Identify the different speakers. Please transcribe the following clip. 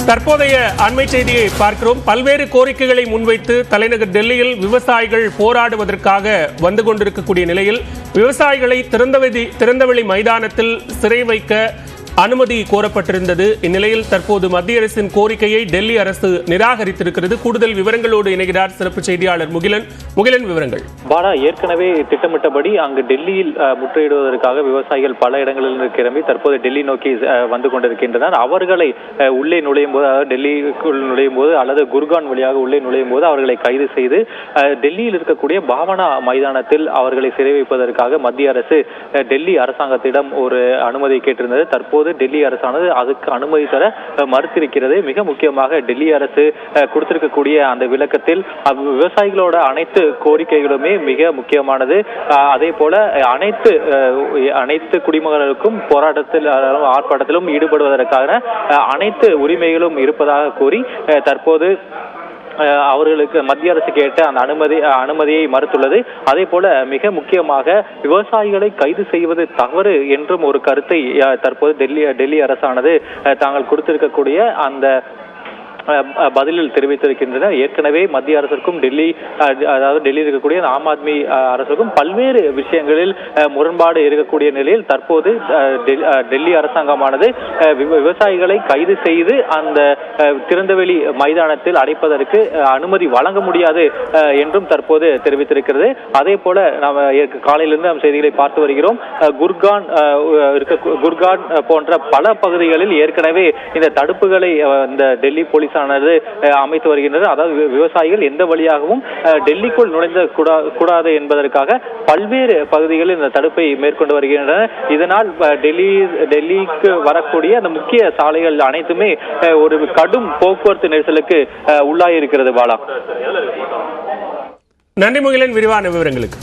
Speaker 1: தற்போதைய அண்மை செய்தியை பார்க்கிறோம். பல்வேறு கோரிக்கைகளை முன்வைத்து தலைநகர் டெல்லியில் விவசாயிகள் போராடுவதற்காக வந்து கொண்டிருக்கக்கூடிய நிலையில் விவசாயிகளை திறந்தவெளி மைதானத்தில் சிறை வைக்க அனுமதி கோரப்பட்டிருந்தது. இந்நிலையில் தற்போது மத்திய அரசின் கோரிக்கையை டெல்லி அரசு நிராகரித்திருக்கிறது. கூடுதல் விவரங்களோடு இணைகிறார் சிறப்பு செய்தியாளர் முகிலன். விவரங்கள்.
Speaker 2: பாலா, ஏற்கனவே திட்டமிட்டபடி அங்கு டெல்லியில் முற்றுகையிடுவதற்காக விவசாயிகள் பல இடங்களில் கிளம்பி தற்போது டெல்லி நோக்கி வந்து கொண்டிருக்கின்றனர். அவர்களை உள்ளே நுழையும் போது, அதாவது டெல்லிக்குள் நுழையும் போது அல்லது குர்கான் வழியாக உள்ளே நுழையும் போது அவர்களை கைது செய்து டெல்லியில் இருக்கக்கூடிய பாவனா மைதானத்தில் அவர்களை சிறை வைப்பதற்காக மத்திய அரசு டெல்லி அரசாங்கத்திடம் ஒரு அனுமதி கேட்டிருந்தது. தற்போது டெல்லி அரசானது அதுக்கு அனுமதி தர மறுத்திருக்கிறது. மிக முக்கியமாக டெல்லி அரசு கொடுத்திருக்கக்கூடிய அந்த விளக்கத்தில் விவசாயிகளோட அனைத்து கோரிக்கைகளுமே மிக முக்கியமானது. அதே போல அனைத்து குடிமகன்களுக்கும் போராட்டத்தில் ஆர்ப்பாட்டத்திலும் ஈடுபடுவதற்கான அனைத்து உரிமைகளும் இருப்பதாக கூறி தற்போது அவர்களுக்கு மத்திய அரசு கேட்ட அந்த அனுமதியை மறுத்துள்ளது. அதே போல மிக முக்கியமாக விவசாயிகளை கைது செய்வது தவறு என்றும் ஒரு கருத்தை தற்போது டெல்லி அரசானது தாங்கள் கொடுத்திருக்கக்கூடிய அந்த பதிலில் தெரிவித்திருக்கின்றனர். ஏற்கனவே மத்திய அரசுக்கும் டெல்லியில் இருக்கக்கூடிய ஆம் ஆத்மி அரசுக்கும் பல்வேறு விஷயங்களில் முரண்பாடு இருக்கக்கூடிய நிலையில் தற்போது டெல்லி அரசாங்கமானது விவசாயிகளை கைது செய்து அந்த திறந்தவெளி மைதானத்தில் அடைப்பதற்கு அனுமதி வழங்க முடியாது என்றும் தற்போது தெரிவித்திருக்கிறது. அதே போல நாம் காலையிலிருந்து நம் செய்திகளை பார்த்து வருகிறோம். குர்கான் போன்ற பல பகுதிகளில் ஏற்கனவே இந்த தடுப்புகளை இந்த டெல்லி போலீஸ் அமைத்து வருகின்றது. அதாவது விவசாயிகள் எந்த வழியாகவும் டெல்லிக்குள் நுழைந்த கூடாது என்பதற்காக பல்வேறு பகுதிகளில் இந்த தடுப்பை மேற்கொண்டு வருகின்றனர். இதனால் டெல்லிக்கு வரக்கூடிய அந்த முக்கிய சாலைகள் அனைத்துமே ஒரு கடும் போக்குவரத்து நெரிசலுக்கு உள்ளாகி இருக்கிறது. பாலா,
Speaker 1: நன்றி முகிலன், விரிவான விவரங்களுக்கு.